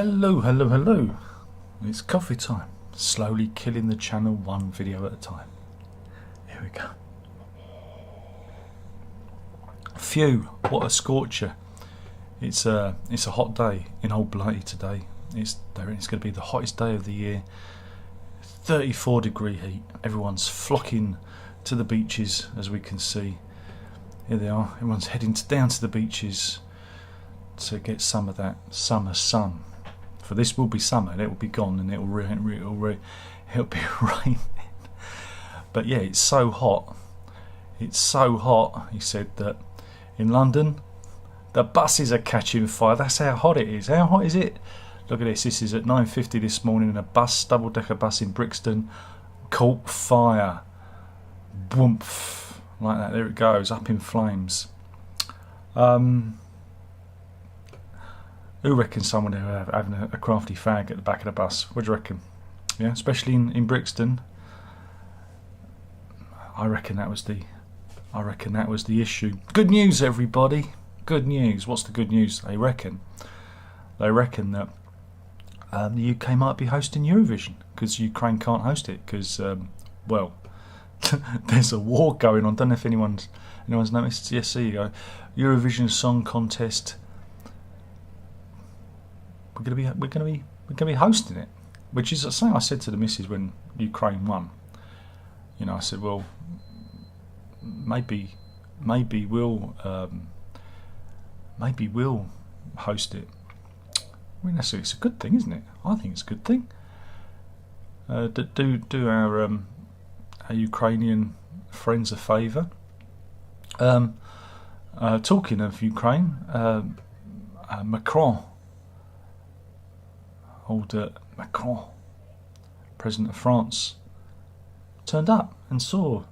Hello, hello, hello. It's coffee time. Slowly killing the channel one video at a time. Here we go. Phew, what a scorcher. It's a hot day in Old Blighty today. It's going to be the hottest day of the year. 34-degree heat. Everyone's flocking to the beaches, as we can see. Here they are. Everyone's heading down to the beaches to get some of that summer sun. For this will be summer, it will be gone, and it'll be raining. But yeah, it's so hot. It's so hot. He said that in London, the buses are catching fire. That's how hot it is. How hot is it? Look at this. This is at 9:50 this morning, and a bus, double-decker bus in Brixton, caught fire. Woomph, like that. There it goes, up in flames. Who reckons someone having a crafty fag at the back of the bus? What do you reckon? Yeah, especially in Brixton. I reckon that was the issue. Good news, everybody. Good news. What's the good news? They reckon that the UK might be hosting Eurovision because Ukraine can't host it because well, there's a war going on. Don't know if anyone's noticed. Yes, there you go. Eurovision Song Contest. We're gonna be hosting it, which is something I said to the missus when Ukraine won. You know, I said, well, maybe we'll host it. I mean, it's a good thing, isn't it? I think it's a good thing. Do our Ukrainian friends a favour. Talking of Ukraine, Macron. Macron, President of France, turned up and saw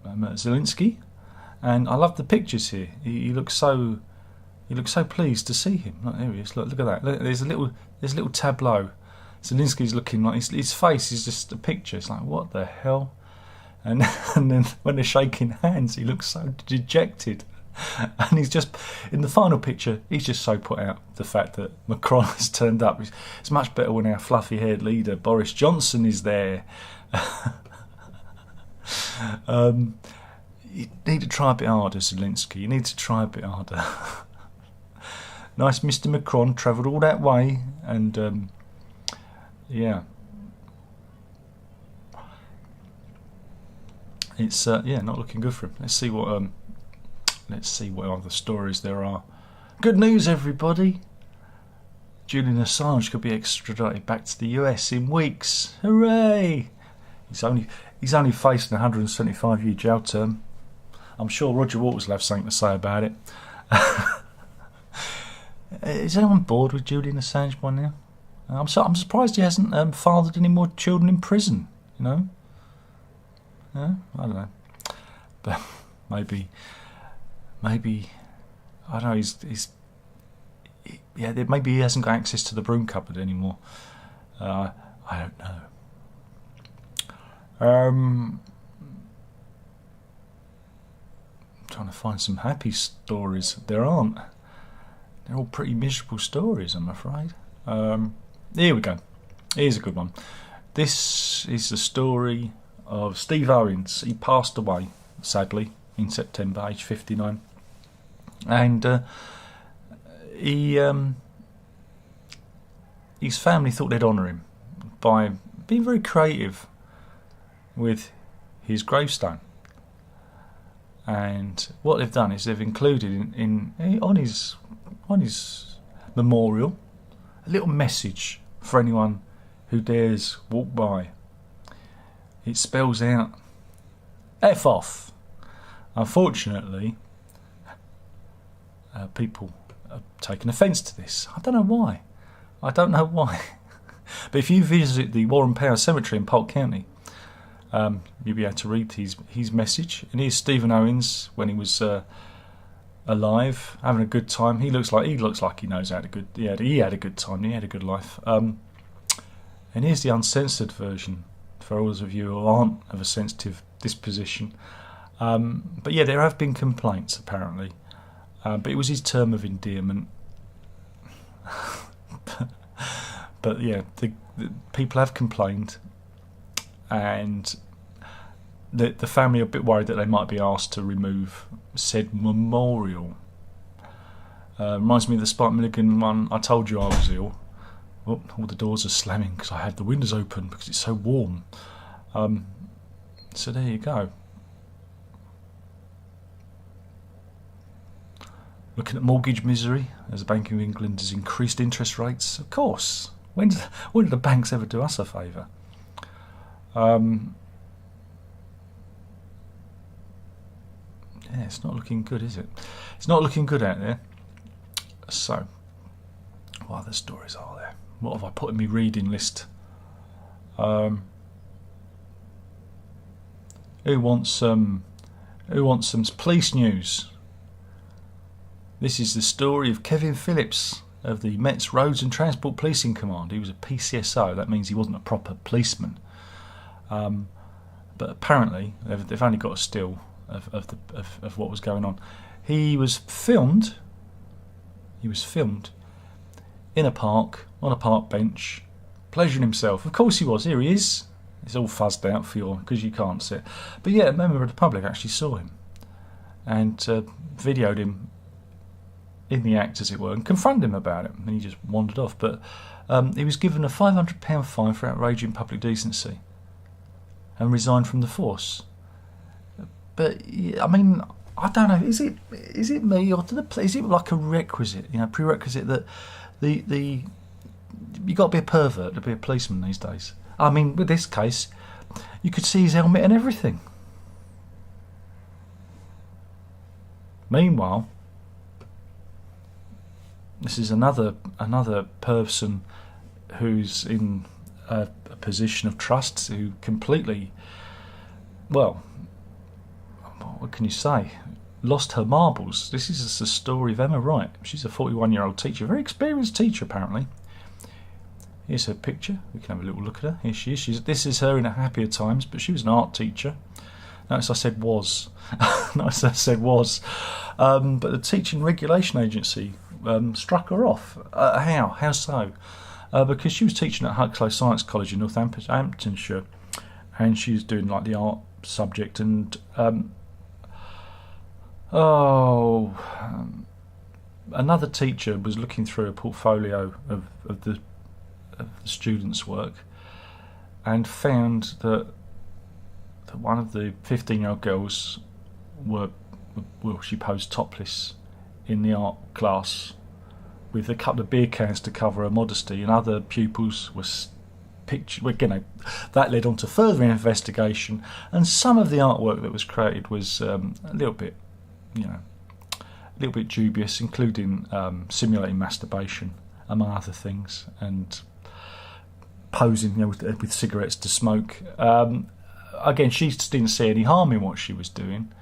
Zelensky, and I love the pictures here. He looks so pleased to see him. Look, there he is. Look at that. Look, there's a little tableau. Zelensky's looking like his face is just a picture. It's like, what the hell? And then when they're shaking hands, he looks so dejected. And he's just, in the final picture, he's just so put out the fact that Macron has turned up. It's much better when our fluffy-haired leader, Boris Johnson, is there. You need to try a bit harder, Zelensky. You need to try a bit harder. Nice Mr. Macron, travelled all that way, and yeah. It's not looking good for him. Let's see what other stories there are. Good news, everybody. Julian Assange could be extradited back to the US in weeks. Hooray! He's only facing a 175-year jail term. I'm sure Roger Waters will have something to say about it. Is anyone bored with Julian Assange by now? I'm surprised he hasn't fathered any more children in prison. You know? Yeah, I don't know, but maybe I don't know. Maybe he hasn't got access to the broom cupboard anymore. I don't know. I'm trying to find some happy stories. There aren't. They're all pretty miserable stories, I'm afraid. Here we go. Here's a good one. This is the story of Steve Owens. He passed away, sadly, in September, aged 59. And his family thought they'd honour him by being very creative with his gravestone. And what they've done is they've included on his memorial a little message for anyone who dares walk by. It spells out F off. Unfortunately, people have taken offence to this. I don't know why. But if you visit the Warren Power Cemetery in Polk County, you'll be able to read his message. And here's Stephen Owens when he was alive, having a good time. He looks like he knows how to good. He had a good time. He had a good life. And here's the uncensored version for all those of you who aren't of a sensitive disposition. But yeah, there have been complaints apparently. But it was his term of endearment. but yeah, the people have complained, and the family are a bit worried that they might be asked to remove said memorial. Reminds me of the Spike Milligan one. I told you I was ill. Oh, all the doors are slamming because I had the windows open because it's so warm. So there you go. Looking at mortgage misery as the Bank of England has increased interest rates. Of course. When did the banks ever do us a favour? Yeah, it's not looking good, is it? It's not looking good out there. So, what other stories are there? What have I put in my reading list? Who wants some police news? This is the story of Kevin Phillips of the Met's Roads and Transport Policing Command. He was a PCSO. That means he wasn't a proper policeman. But apparently they've only got a still of what was going on. He was filmed in a park, on a park bench, pleasuring himself. Of course he was. Here he is. It's all fuzzed out for you because you can't see it. But yeah, a member of the public actually saw him and videoed him in the act, as it were, and confronted him about it. And he just wandered off. But he was given a £500 fine for outraging public decency and resigned from the force. But I mean, I don't know. Is it me, or is it like a requisite? Prerequisite that the you got to be a pervert to be a policeman these days. I mean, with this case, you could see his helmet and everything. Meanwhile, this is another person who's in a position of trust, who completely, well, what can you say, lost her marbles. This is the story of Emma Wright. She's a 41-year-old teacher, very experienced teacher apparently. Here's her picture. We can have a little look at her. Here she is. This is her in her happier times, but she was an art teacher. Notice I said was. Notice I said was. But the Teaching Regulation Agency struck her off. How? How so? Because she was teaching at Huxley Science College in Northamptonshire, and she was doing like the art subject, and another teacher was looking through a portfolio of the students' work and found that one of the 15-year-old girls she posed topless in the art class with a couple of beer cans to cover her modesty, and other pupils were pictured. Again, that led on to further investigation, and some of the artwork that was created was a little bit dubious, including simulating masturbation, among other things, and posing with cigarettes to smoke. Again, she didn't see any harm in what she was doing.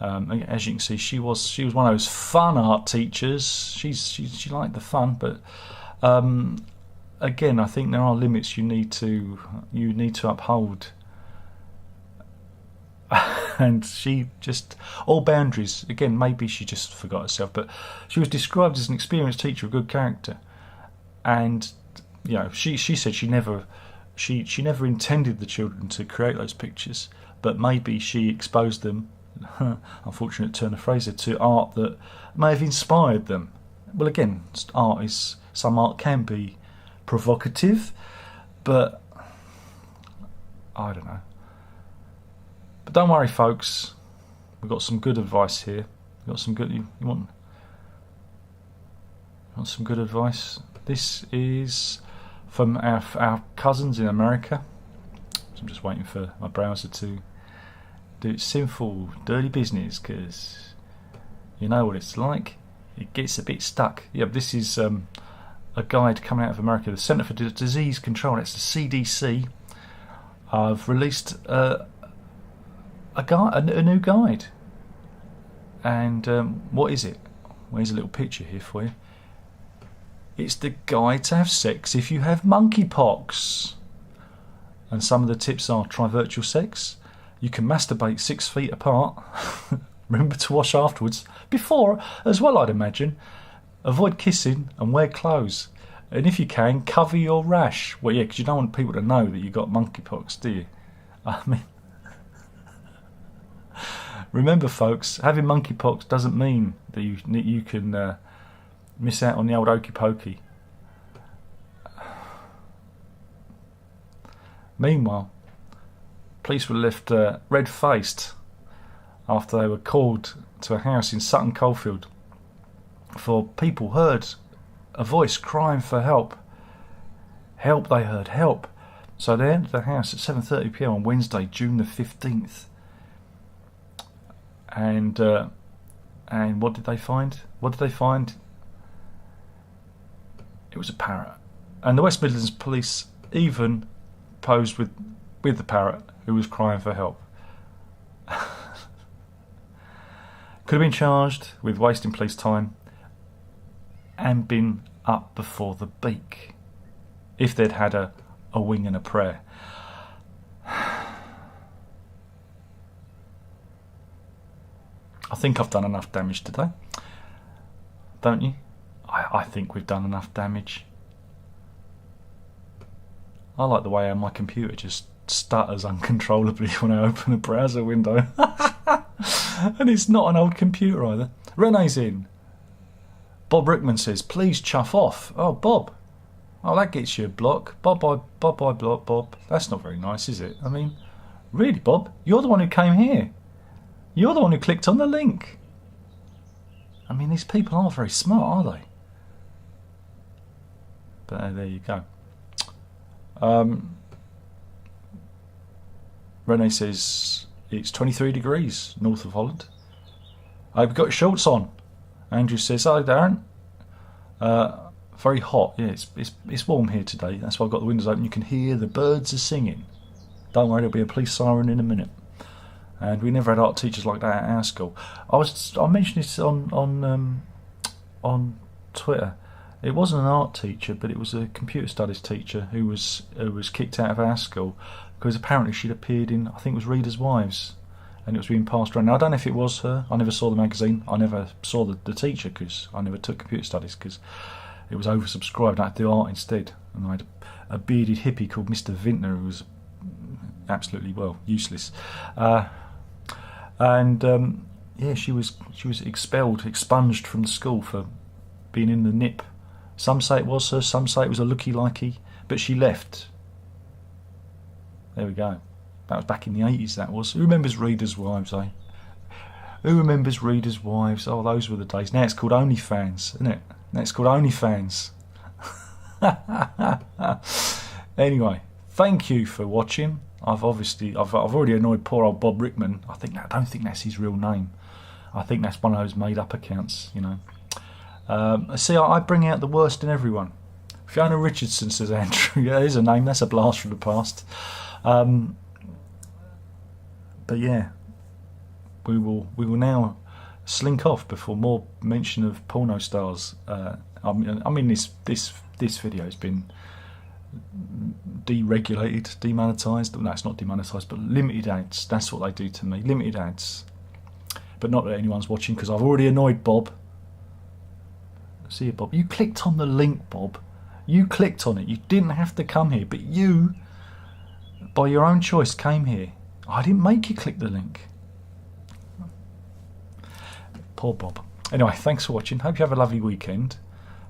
As you can see, she was one of those fun art teachers. She liked the fun, but again, I think there are limits you need to uphold. And she just, all boundaries. Again, maybe she just forgot herself, but she was described as an experienced teacher of good character, and she said she never intended the children to create those pictures, but maybe she exposed them, unfortunate turn of phrase, to art that may have inspired them. Well, again, some art can be provocative, but I don't know. But don't worry, folks, we've got some good advice here. We've got some good. You want some good advice? This is from our cousins in America. So I'm just waiting for my browser to do its sinful, dirty business, because you know what it's like. It gets a bit stuck. Yeah, this is a guide coming out of America. The Centre for Disease Control, that's the CDC, have released a new guide. And what is it? Well, here's a little picture here for you. It's the guide to have sex if you have monkeypox. And some of the tips are: try virtual sex. You can masturbate 6 feet apart. Remember to wash afterwards. Before, as well, I'd imagine. Avoid kissing and wear clothes. And if you can, cover your rash. Well, yeah, because you don't want people to know that you got monkeypox, do you? I mean, remember, folks, having monkeypox doesn't mean that you can miss out on the old okey pokey. Meanwhile, police were left red-faced after they were called to a house in Sutton Coldfield for people heard a voice crying for help. Help, they heard, help. So they entered the house at 7:30 p.m. on Wednesday, June the 15th. And what did they find? What did they find? It was a parrot. And the West Midlands police even posed with the parrot who was crying for help. Could have been charged with wasting police time and been up before the beak if they'd had a wing and a prayer. I think I've done enough damage today, don't you? I think we've done enough damage. I like the way my computer just stutters uncontrollably when I open a browser window. And it's not an old computer either. Renee's in. Bob Rickman says, please chuff off. Oh, Bob. Oh, that gets you a block. Bob, block, Bob. That's not very nice, is it? I mean, really, Bob? You're the one who came here. You're the one who clicked on the link. I mean, these people aren't very smart, are they? But there you go. Renee says it's 23 degrees north of Holland. I've got shorts on. Andrew says, hello Darren. Very hot. Yeah, it's warm here today. That's why I've got the windows open. You can hear the birds are singing. Don't worry, there'll be a police siren in a minute. And we never had art teachers like that at our school. I mentioned this on Twitter. It wasn't an art teacher, but it was a computer studies teacher who was kicked out of our school because apparently she'd appeared in, I think it was Readers' Wives, and it was being passed around. Now, I don't know if it was her. I never saw the magazine. I never saw the teacher because I never took computer studies because it was oversubscribed. I had to do art instead, and I had a bearded hippie called Mr. Vintner who was absolutely, well, useless. Yeah, she was expunged from the school for being in the nip. Some say it was her, some say it was a looky-likey, but she left. There we go. That was back in the 80s, that was. Who remembers Readers' Wives, eh? Who remembers Readers' Wives? Oh, those were the days. Now it's called OnlyFans, isn't it? Now it's called OnlyFans. Anyway, thank you for watching. I've already annoyed poor old Bob Rickman. I don't think that's his real name. I think that's one of those made-up accounts, you know. See, I bring out the worst in everyone. Fiona Richardson, says Andrew. Yeah, there's a name. That's a blast from the past. But yeah, we will now slink off before more mention of porno stars. I mean, this video has been deregulated, demonetised. No, it's not demonetised, but limited ads. That's what they do to me. Limited ads. But not that anyone's watching because I've already annoyed Bob. See you, Bob. You clicked on the link, Bob. You clicked on it. You didn't have to come here, but you, by your own choice, came here. I didn't make you click the link. Poor Bob. Anyway, thanks for watching. Hope you have a lovely weekend.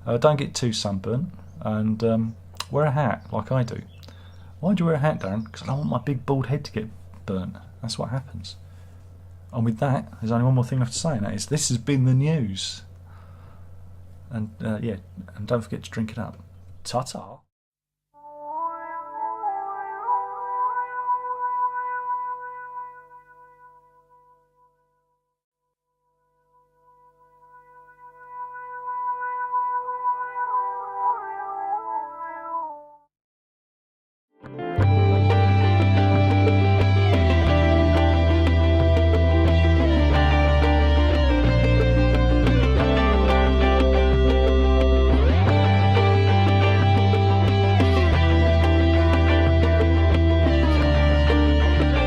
Don't get too sunburnt, and wear a hat like I do. Why do you wear a hat, Darren? Because I don't want my big bald head to get burnt. That's what happens. And with that, there's only one more thing I have to say, and that is this has been the news. And yeah, and don't forget to drink it up. Ta-ta.